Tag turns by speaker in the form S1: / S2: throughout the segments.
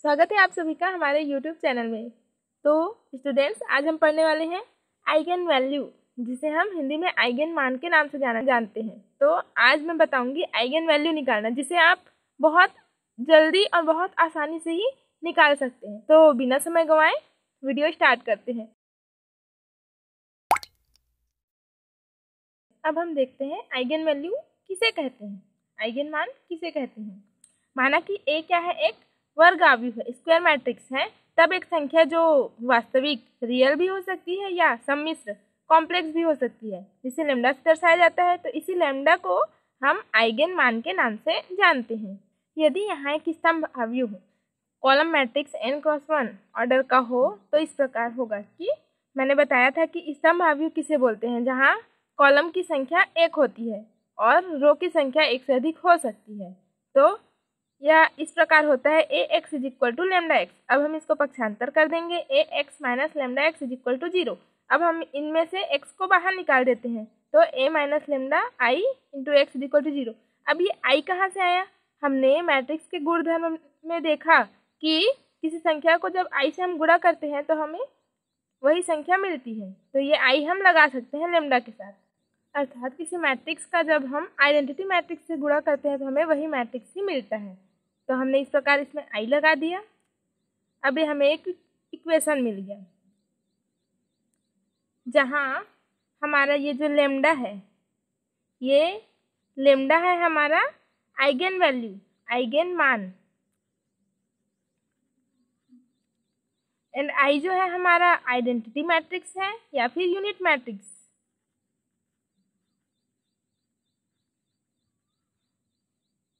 S1: स्वागत है आप सभी का हमारे YouTube चैनल में। तो स्टूडेंट्स, आज हम पढ़ने वाले हैं आइगन वैल्यू, जिसे हम हिंदी में आइगन मान के नाम से जानते हैं। तो आज मैं बताऊंगी आइगन वैल्यू निकालना, जिसे आप बहुत जल्दी और बहुत आसानी से ही निकाल सकते हैं। तो बिना समय गंवाए वीडियो स्टार्ट करते हैं। अब हम देखते हैं आइगन वैल्यू किसे कहते हैं, आइगन मान किसे कहते हैं। माना कि ए क्या है, एक वर्ग आव्यूह है, स्क्वायर मैट्रिक्स है। तब एक संख्या जो वास्तविक रियल भी हो सकती है या सम्मिश्र कॉम्प्लेक्स भी हो सकती है, जिसे लैम्डा से दर्शाया जाता है। तो इसी लैम्डा को हम आइगन मान के नाम से जानते हैं। यदि यहाँ एक स्तंभ आव्यूह कॉलम मैट्रिक्स n×1 ऑर्डर का हो तो इस प्रकार होगा कि मैंने बताया था कि स्तंभ आव्यूह किसे बोलते हैं, जहाँ कॉलम की संख्या एक होती है और रो की संख्या एक से अधिक हो सकती है। तो यह इस प्रकार होता है ax = λx। अब हम इसको पक्षांतर कर देंगे, ax - λx = 0। अब हम इनमें से x को बाहर निकाल देते हैं, तो a - λI × x = 0। अब ये i कहाँ से आया? हमने मैट्रिक्स के गुणधर्म में देखा कि किसी संख्या को जब i से हम गुणा करते हैं तो हमें वही संख्या मिलती है। तो ये i हम लगा सकते हैं लैम्डा के साथ, अर्थात किसी मैट्रिक्स का जब हम आइडेंटिटी मैट्रिक्स से गुणा करते हैं तो हमें वही मैट्रिक्स ही मिलता है। तो हमने इस प्रकार इसमें i लगा दिया। अब ये हमें एक इक्वेशन मिल गया, जहाँ हमारा ये जो लैम्डा है, ये लैम्डा है हमारा आइगन वैल्यू, आइगन मान, एंड i जो है हमारा आइडेंटिटी मैट्रिक्स है या फिर यूनिट मैट्रिक्स।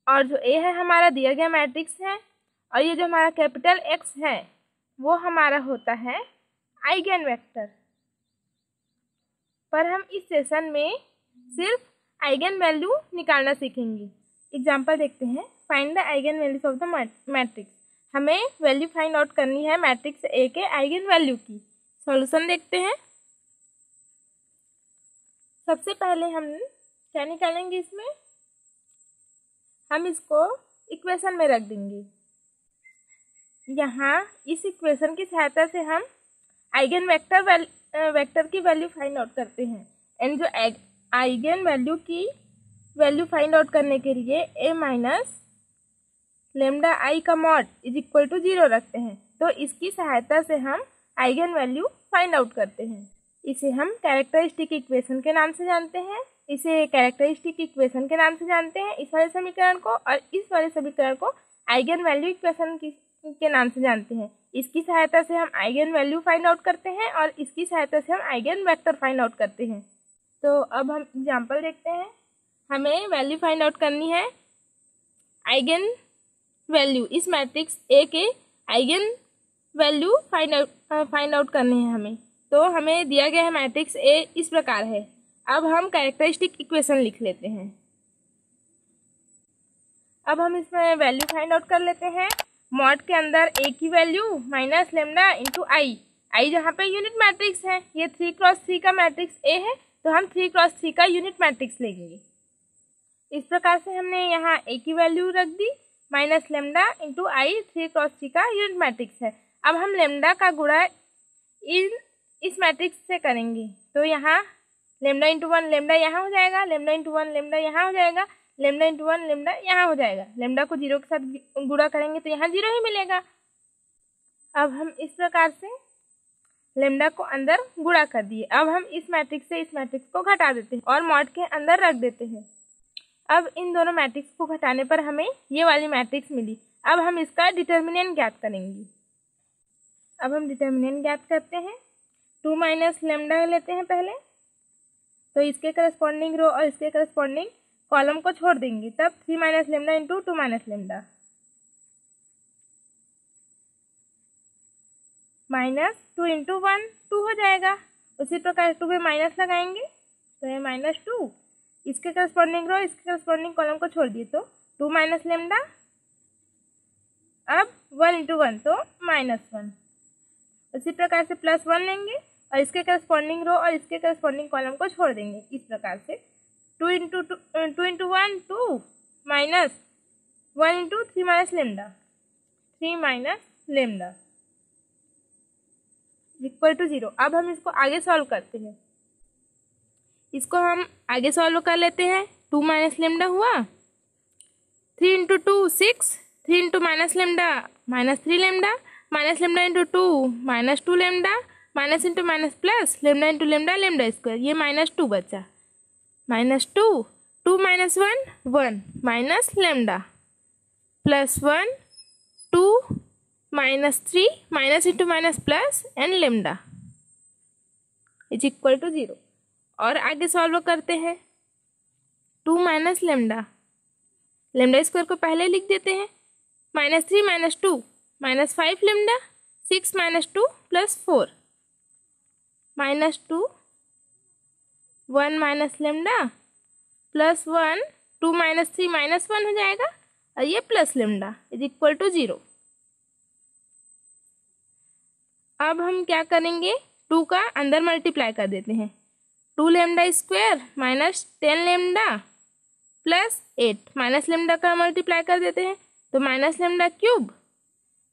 S1: और जो a है हमारा दिया गया मैट्रिक्स है, और ये जो हमारा कैपिटल X है वो हमारा होता है आइगन वेक्टर। पर हम इस सेशन में सिर्फ आइगन वैल्यू निकालना सीखेंगे। एग्जांपल देखते हैं। Find the eigen values of the matrix. हमें वैल्यू फाइंड आउट करनी है मैट्रिक्स A के आइगन वैल्यू की। सॉल्यूशन देखते हैं। सबसे पहले हम क्या निकालेंगे, इसमें हम इसको इक्वेशन में रख देंगे। यहाँ इस इक्वेशन की सहायता से हम आइगन वेक्टर की वैल्यू फाइंड आउट करते हैं। एंड जो आइगन वैल्यू की वैल्यू फाइंड आउट करने के लिए a - λI का मॉड = 0 रखते हैं। तो इसकी सहायता से हम आइगन वैल्यू फाइंड आउट करते हैं। इसे हम कैरेक्टरिस्टिक इक्वेशन के नाम से जानते हैं। इस वाले समीकरण को और इस वाले समीकरण को आइगन वैल्यू इक्वेशन के नाम से जानते हैं। इसकी सहायता से हम आइगन वैल्यू फाइंड आउट करते हैं और इसकी सहायता से हम आइगन वेक्टर फाइंड आउट करते हैं। तो अब हम एग्जांपल देखते हैं। हमें वैल्यू फाइंड आउट करनी है आइगन वैल्यू, इस मैट्रिक्स A के आइगन वैल्यू फाइंड आउट करने हैं हमें। तो हमें दिया गया है मैट्रिक्स A इस प्रकार है। अब हम कैरेक्टरिस्टिक इक्वेशन लिख लेते हैं। अब हम इसमें वैल्यू फाइंड आउट कर लेते हैं। मॉड के अंदर A की वैल्यू - λ × I जहाँ पे यूनिट मैट्रिक्स है, ये 3×3 का मैट्रिक्स A है, तो हम 3×3 का यूनिट मैट्रिक्स लेंगे। इस प्रकार से हमने यहाँ A की वैल्यू रख दी, - λ × I 3×3 का यूनिट मैट्रिक्स है। अब हम लैम्डा का गुणा इस मैट्रिक्स से करेंगे। तो यहाँ λ × 1 लैम्डा यहाँ हो जाएगा, λ × 1 लैम्डा यहाँ हो जाएगा, λ × 1 लैम्डा यहाँ हो जाएगा। लैम्डा को 0 के साथ गुणा करेंगे तो यहाँ 0 ही मिलेगा। अब हम इस प्रकार से लैम्डा को अंदर गुणा कर दिए। अब हम इस मैट्रिक्स से इस मैट्रिक्स को घटा देते हैं और मॉड के अंदर रख देते हैं। अब इन दोनों मैट्रिक्स को घटाने पर हमें ये वाली मैट्रिक्स मिली। अब हम इसका डिटर्मिनेंट ज्ञात करेंगे। अब हम डिटर्मिनेंट ज्ञात करते हैं। 2 - λ लेते हैं पहले, तो इसके करस्पॉन्डिंग रो और इसके करस्पॉन्डिंग कॉलम को छोड़ देंगे। तब 3 - λ × 2 - λ -2 × 1 2 हो जाएगा। उसी प्रकार 2 में माइनस लगाएंगे तो ये -2, इसके करस्पॉन्डिंग रो इसके करस्पॉन्डिंग कॉलम को छोड़ दिए तो 2 - λ। अब 1 × 1 तो -1। उसी प्रकार से +1 लेंगे और इसके करस्पॉन्डिंग रो और इसके करस्पॉन्डिंग कॉलम को छोड़ देंगे। इस प्रकार से 2 × 1 2 -1 × 3 - λ 3 - लेमडा इक्वल टू 0। अब हम इसको आगे सॉल्व करते हैं। इसको हम आगे सॉल्व कर लेते हैं। 2 माइनस लेमडा हुआ, 3 into 2 6, 3 into minus lambda -3 lambda, minus lambda into 2 -2 lambda, minus into minus plus lambda into lambda lambda square. ये -2 बचा, -2, 2 minus 1 1 minus lambda plus 1 2 -3 minus into minus plus and lambda is equal to 0। और आगे solve करते हैं। 2 minus lambda, lambda square को पहले लिख देते हैं। -3 -2 -5 lambda, 6 -2 plus 4 -2 1 minus lambda plus 1 2 -3 -1 हो जाएगा और ये plus lambda is equal to 0। अब हम क्या करेंगे, 2 का अंदर मल्टीप्लाई कर देते हैं। 2 lambda square -10 lambda plus 8 minus lambda का मल्टीप्लाई कर देते हैं तो minus lambda cube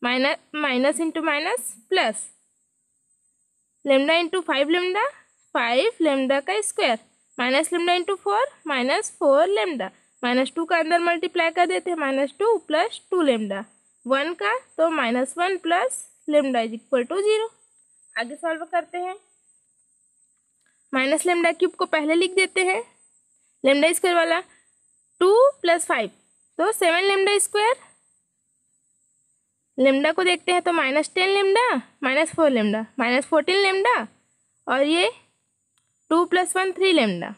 S1: minus into minus plus lambda into 5 lambda 5 lambda का square minus lambda into 4 -4 lambda -2 का अंदर मल्टीप्लाई कर देते हैं -2 प्लस 2 लेमडा 1 का तो -1 plus lambda is equal to 0। आगे सॉल्व करते हैं। माइनस लेमडा क्यूब को पहले लिख देते हैं। लेमडा स्क्वायर वाला 2 + 5 तो 7 लेमडा स्क्वायर। लेमडा को देखते हैं तो -10 लेमडा -4 लेमडा -14 लेमडा और ये 2 + 1 3 लेमडा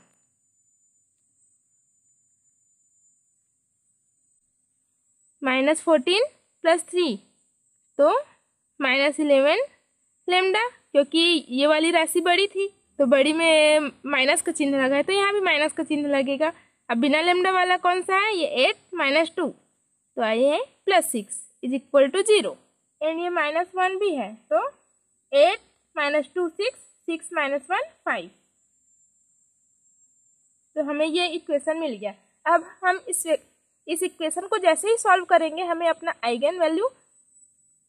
S1: -14 + 3 तो -11 लेमडा। क्योंकि ये वाली राशि बड़ी थी तो बड़ी में माइनस का चिन्ह लगा है तो यहाँ भी माइनस का चिन्ह लगेगा। अब बिना लेमडा वाला कौन सा है, ये 8 - 2 तो आए है +6 इज इक्वल टू 0 एंड ये -1 भी है तो 8 - 2 6 6 - 1 5 तो हमें ये इक्वेशन मिल गया। अब हम इस इक्वेशन को जैसे ही सॉल्व करेंगे हमें अपना आइगन वैल्यू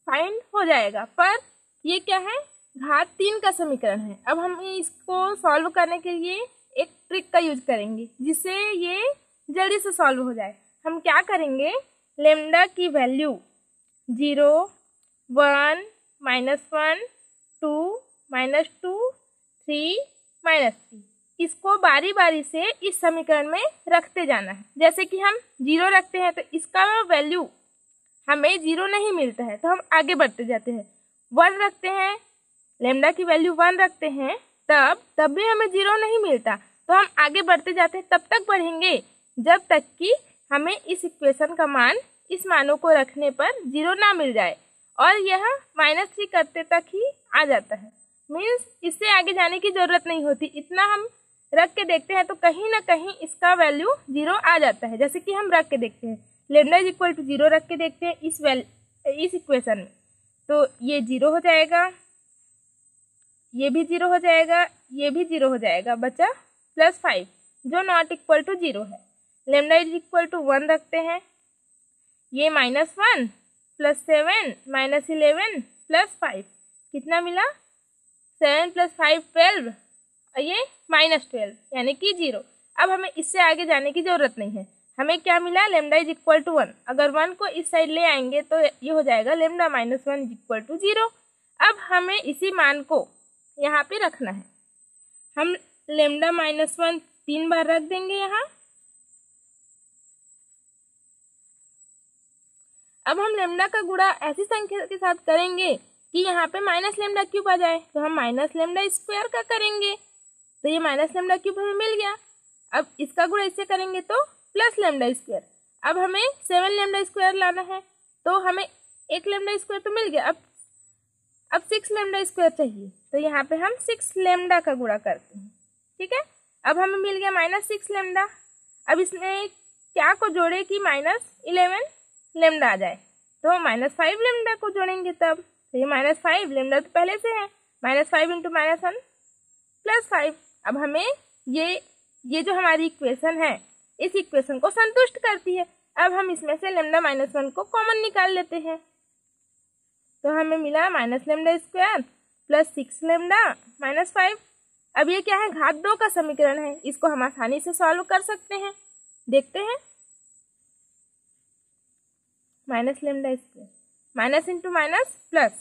S1: फाइंड हो जाएगा। पर ये क्या है, घात 3 का समीकरण है। अब हम इसको सॉल्व करने के लिए एक ट्रिक का यूज करेंगे जिससे ये जल्दी से सॉल्व हो जाए। हम क्या करेंगे, लेमडा की वैल्यू 0 1 -1 2 -2 3 -3 इसको बारी बारी से इस समीकरण में रखते जाना है। जैसे कि हम 0 रखते हैं तो इसका वैल्यू हमें 0 नहीं मिलता है तो हम आगे बढ़ते जाते हैं। 1 रखते हैं, लेमडा की वैल्यू 1 रखते हैं तब भी हमें 0 नहीं मिलता तो हम आगे बढ़ते जाते हैं। तब तक बढ़ेंगे जब तक कि हमें इस इक्वेशन का मान इस मानों को रखने पर 0 ना मिल जाए और यह -3 करते तक ही आ जाता है। मीन्स इससे आगे जाने की ज़रूरत नहीं होती। इतना हम रख के देखते हैं तो कहीं ना कहीं इसका वैल्यू 0 आ जाता है। जैसे कि हम रख के देखते हैं, लेमडा इज इक्वल टू 0 रख के देखते हैं इस इक्वेशन में तो ये 0 हो जाएगा, ये भी 0 हो जाएगा, ये भी 0 हो जाएगा, बचा +5 जो नॉट इक्वल टू 0 है। लेमडा इज इक्वल टू 1 रखते हैं, ये -1 + 7 -11 + 5 कितना मिला, 7 + 5 12 और ये -12 यानी कि 0। अब हमें इससे आगे जाने की ज़रूरत नहीं है। हमें क्या मिला, लेमडा इज इक्वल टू 1। अगर 1 को इस साइड ले आएंगे तो ये हो जाएगा लेमडा -1 इज इक्वल टू 0। अब हमें इसी मान को यहाँ पे रखना है। हम लेमडा -1 3 बार रख देंगे यहाँ। अब हम लेमडा का गुणा ऐसी संख्या के साथ करेंगे कि यहाँ पे माइनस लेमडा क्यूब आ जाए तो हम माइनस लेमडा स्क्वायर का करेंगे तो ये माइनस लेमडा क्यूब हमें मिल गया। अब इसका गुणा इससे करेंगे तो प्लस लेमडा स्क्वायर। अब हमें 7 लेमडा स्क्वायर लाना है तो हमें 1 लेमडा स्क्वायर तो मिल गया। अब 6 लेमडा स्क्वायर चाहिए तो यहाँ पे हम 6 लेमडा का गुणा करते हैं। ठीक है, अब हमें मिल गया -6 लेमडा। अब इसमें क्या को जोड़े कि -11 लेमडा आ जाए तो हम -5 लेमडा को जोड़ेंगे तब तो ये -5 लेमडा तो पहले से है, -5 × -1 +5। अब हमें ये जो हमारी इक्वेशन है इस इक्वेशन को संतुष्ट करती है। अब हम इसमें से लेमडा -1 को कॉमन निकाल लेते हैं तो हमें मिला minus lambda square plus 6 lambda minus 5। अब ये क्या है, घात 2 का समीकरण है, इसको हम आसानी से सॉल्व कर सकते हैं। देखते हैं, minus lambda square minus into minus plus,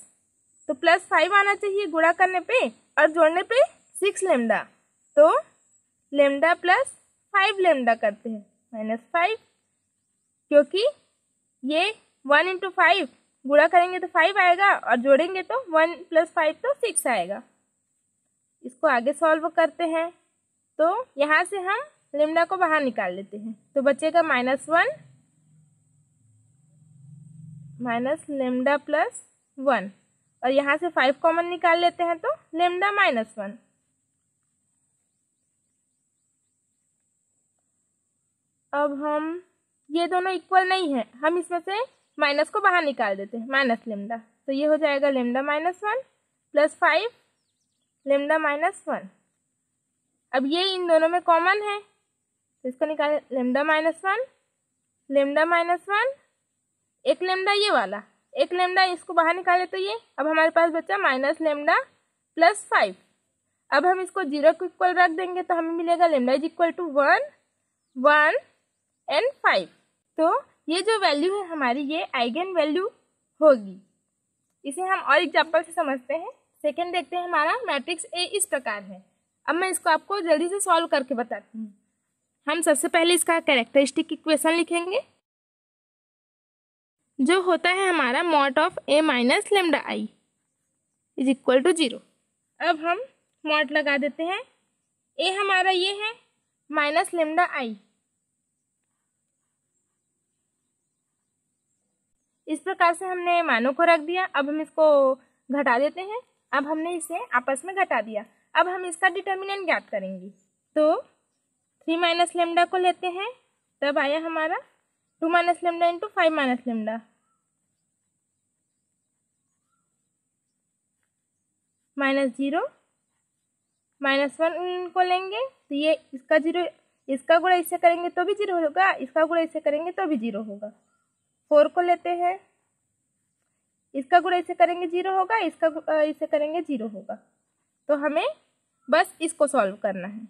S1: तो प्लस 5 आना चाहिए गुणा करने पे, और जोड़ने पे 6 लेमडा, तो लेमडा प्लस 5 लेमडा करते हैं माइनस 5, क्योंकि ये 1 इंटू 5 गुणा करेंगे तो 5 आएगा, और जोड़ेंगे तो 1 प्लस 5 तो 6 आएगा। इसको आगे सॉल्व करते हैं, तो यहाँ से हम लेमडा को बाहर निकाल लेते हैं, तो बचेगा -1 माइनस लेमडा प्लस 1, और यहाँ से 5 कॉमन निकाल लेते हैं तो लेमडा -1। अब हम ये दोनों इक्वल नहीं है, हम इसमें से माइनस को बाहर निकाल देते हैं, माइनस लेमडा, तो ये हो जाएगा लेमडा -1 प्लस 5 लेमडा -1। अब ये इन दोनों में कॉमन है, तो इसको निकालें, लेमडा -1 लेमडा -1, एक लेमडा ये वाला, एक लेमडा इसको बाहर निकाले तो ये, अब हमारे पास बचा माइनस लेमडा प्लस 5। अब हम इसको 0 को इक्वल रख देंगे तो हमें मिलेगा lambda is equal to 1 1 and 5। तो ये जो वैल्यू है हमारी, ये आइगन वैल्यू होगी। इसे हम और एग्जाम्पल से समझते हैं। सेकंड देखते हैं, हमारा मैट्रिक्स ए इस प्रकार है। अब मैं इसको आपको जल्दी से सॉल्व करके बताती हूँ। हम सबसे पहले इसका कैरेक्टरिस्टिक इक्वेशन लिखेंगे, जो होता है हमारा mod of A minus lambda I is equal to 0। अब हम मॉड लगा देते हैं, ए हमारा ये है माइनस लेमडा आई। इस प्रकार से हमने मानों को रख दिया। अब हम इसको घटा देते हैं। अब हमने इसे आपस में घटा दिया। अब हम इसका डिटर्मिनेंट ज्ञात करेंगे, तो 3 माइनस लेमडा को लेते हैं, तब आया हमारा 2 minus lambda into 5 minus lambda, -0 -1 को लेंगे, तो ये इसका 0, इसका गुणा इससे करेंगे तो भी 0 होगा, इसका गुणा इससे करेंगे तो भी 0 होगा। 4 को लेते हैं, इसका गुणा इससे करेंगे 0 होगा, इसका इससे करेंगे 0 होगा। तो हमें बस इसको सॉल्व करना है।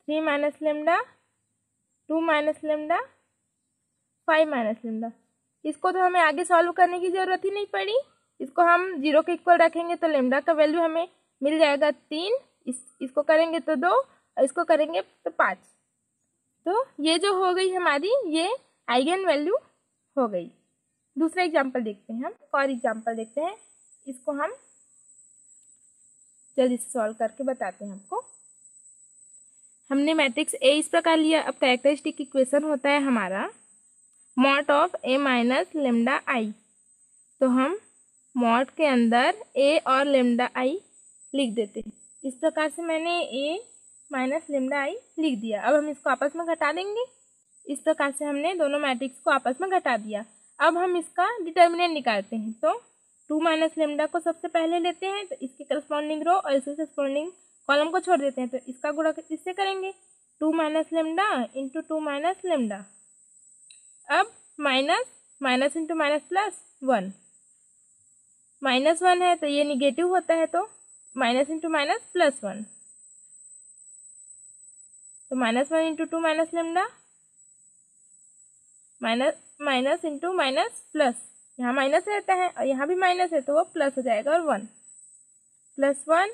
S1: 3 minus lambda 2 minus lambda 5 minus lambda, इसको तो हमें आगे सॉल्व करने की ज़रूरत ही नहीं पड़ी। इसको हम 0 के इक्वल रखेंगे तो लेमडा का वैल्यू हमें मिल जाएगा 3, इसको करेंगे तो 2, और इसको करेंगे तो 5। तो ये जो हो गई हमारी, ये आइगन वैल्यू हो गई। दूसरा एग्जाम्पल देखते हैं हम, और एग्जाम्पल देखते हैं, इसको हम जल्दी से सॉल्व करके बताते हैं आपको। हमने मैट्रिक्स ए इस प्रकार लिया। अब कैरेक्टरिस्टिक इक्वेशन होता है हमारा mod of A minus lambda आई, तो हम मॉड के अंदर ए और लेमडा आई लिख देते हैं। इस प्रकार से मैंने ए माइनस लेमडा आई लिख दिया। अब हम इसको आपस में घटा देंगे। इस प्रकार से हमने दोनों मैट्रिक्स को आपस में घटा दिया। अब हम इसका डिटर्मिनेंट निकालते हैं, तो 2 माइनस लेमडा को सबसे पहले लेते हैं, तो इसके करस्पॉन्डिंग रो और इसके करस्पॉन्डिंग कॉलम को छोड़ देते हैं, तो इसका गुणा इससे करेंगे 2 minus lambda into 2 minus lambda. अब minus minus into minus plus 1, -1 है तो ये निगेटिव होता है, तो माइनस इंटू माइनस प्लस 1, तो -1 into 2 minus lambda minus into minus plus, यहाँ माइनस रहता है और यहाँ भी माइनस है तो वो प्लस हो जाएगा, और 1 plus 1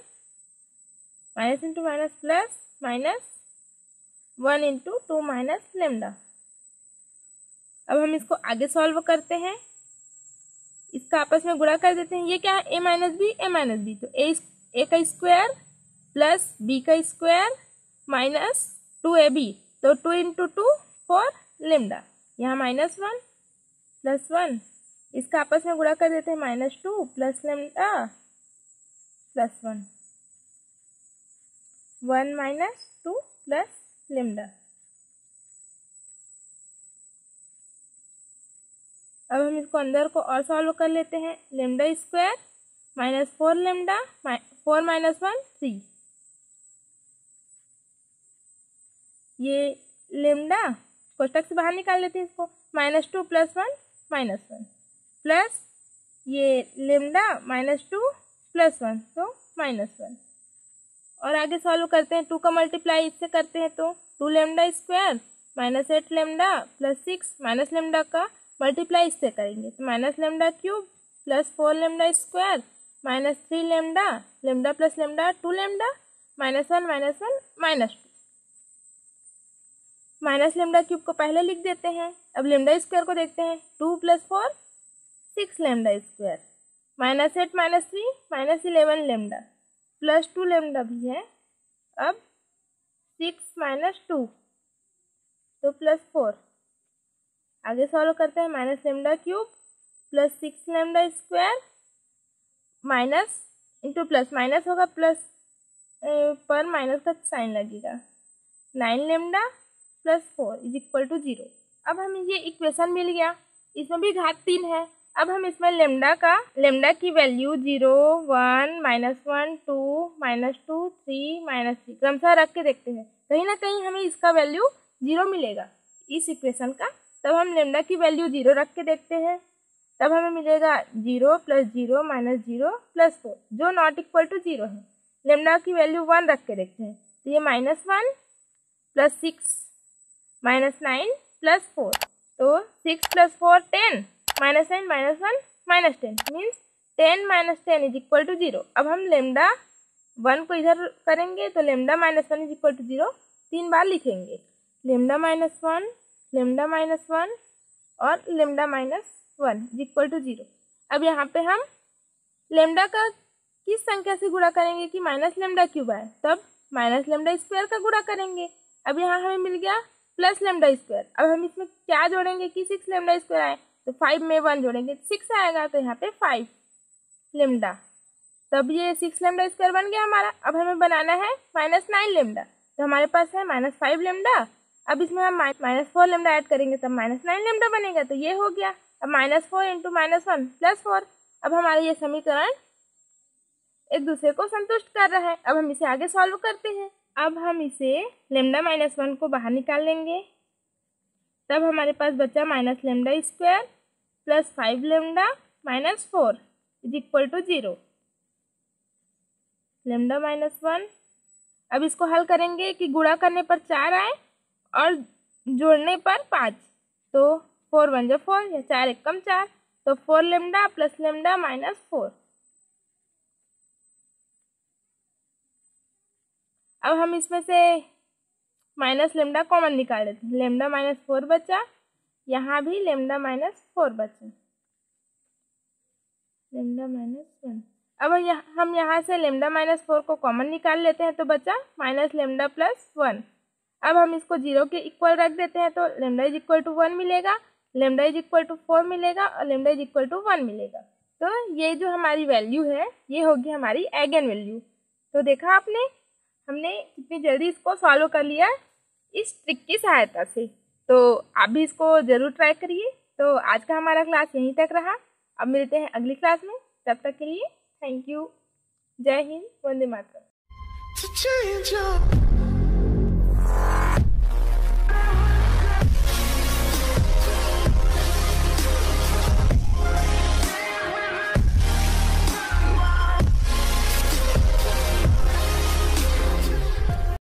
S1: minus into minus plus -1 into 2 minus lambda. अब हम इसको आगे सॉल्व करते हैं। इसका आपस में गुणा कर देते हैं। ये क्या है, ए माइनस बी, तो ए का स्क्वायर प्लस बी का स्क्वायर माइनस 2ab, तो 2 इंटू 2 4 लेमडा, यहाँ -1 प्लस 1, इसका आपस में गुणा कर देते हैं, -2 plus lambda plus 1, 1 minus 2 plus lambda. अब हम इसको अंदर को और सॉल्व कर लेते हैं। लेमडा स्क्वायर -4 लेमडा 4 माइनस 1 3, ये लेमडा कोष्टक से बाहर निकाल लेते हैं इसको, -2 प्लस 1 -1 प्लस ये लेमडा -2 + 1 तो -1। और आगे सॉल्व करते हैं, 2 का मल्टीप्लाई इससे करते हैं तो 2 lambda square -8 lambda + 6 minus lambda का मल्टीप्लाई इससे करेंगे तो minus lambda cube +4 lambda square -3 lambda lambda + lambda 2 lambda -1 -1 -2। Minus lambda cube को पहले लिख देते हैं। अब लेमडा स्क्वायर को देखते हैं, 2 + 4 6 लेमडा स्क्वायर -8 -3 -11 लेमडा +2 लेमडा भी है। अब 6 - 2 तो +4। आगे सॉल्व करते हैं, minus lambda cube +6 lambda square minus into plus minus होगा प्लस पर माइनस का साइन लगेगा 9 लेमडा +4 = 0। अब हमें ये इक्वेशन मिल गया, इसमें भी घात 3 है। अब हम इसमें लेमडा की वैल्यू 0 1 -1 2 -2 3 -3 क्रमशः रख के देखते हैं, कहीं ना कहीं हमें इसका वैल्यू 0 मिलेगा इस इक्वेशन का। तब हम लेमडा की वैल्यू 0 रख के देखते हैं, तब हमें मिलेगा 0 + 0 - 0 +4 जो नॉट इक्वल टू 0 है। लेमडा की वैल्यू 1 रख के देखते हैं तो ये -1 + 6 -9 +4 तो 6 + 4 10 -9 -1 -10 मीन्स 10 - 10 = 0। अब हम लेमडा 1 को इधर करेंगे तो लेमडा -1 = 0 3 बार लिखेंगे, लेमडा -1 लेमडा -1 और लेमडा -1 = 0। अब यहाँ पे हम लेमडा का किस संख्या से गुणा करेंगे कि माइनस लेमडा क्यूब आए, तब माइनस लेमडा स्क्वायर का गुणा करेंगे। अब यहाँ हमें मिल गया प्लस लेमडा स्क्वायर। अब हम इसमें क्या जोड़ेंगे कि 6 लेमडा स्क्वायर आए तो 5 में 1 जोड़ेंगे 6 आएगा तो यहाँ पे 5 लेमडा, तब ये 6 लेमडा स्क्वायर बन गया हमारा। अब हमें बनाना है -9 लेमडा तो हमारे पास है -5 लेमडा। अब इसमें हम -4 लेमडा ऐड करेंगे तब -9 लेमडा बनेगा तो ये हो गया। अब -4 × -1 +4। अब हमारा ये समीकरण एक दूसरे को संतुष्ट कर रहा है। अब हम इसे आगे सॉल्व करते हैं। अब हम इसे लेमडा -1 को बाहर निकाल लेंगे, तब हमारे पास बचा -लेमडा स्क्वायर +5 लेमडा -4 = 0। लेमडा -1, अब इसको हल करेंगे कि गुणा करने पर 4 आए और जोड़ने पर 5 तो 4 × 1 = 4 या 4 × 1 = 4 तो 4 लेमडा + लेमडा -4। अब हम इसमें से माइनस लेमडा कॉमन निकाल लेते हैं, लेमडा -4 बचा, यहाँ भी लेमडा -4 बचा, लेमडा -1। अब हम यहाँ से लेमडा -4 को कॉमन निकाल लेते हैं तो बचा -लेमडा +1। अब हम इसको 0 के इक्वल रख देते हैं तो लेमडा = 1 मिलेगा, लेमडा = 4 मिलेगा और लेमडा = 1 मिलेगा। तो ये जो हमारी वैल्यू है ये होगी हमारी आइगन वैल्यू। तो देखा आपने, हमने कितनी जल्दी इसको सॉल्व कर लिया इस ट्रिक की सहायता से। तो आप भी इसको ज़रूर ट्राई करिए। तो आज का हमारा क्लास यहीं तक रहा, अब मिलते हैं अगली क्लास में, तब तक के लिए थैंक यू। जय हिंद, वंदे मातरम।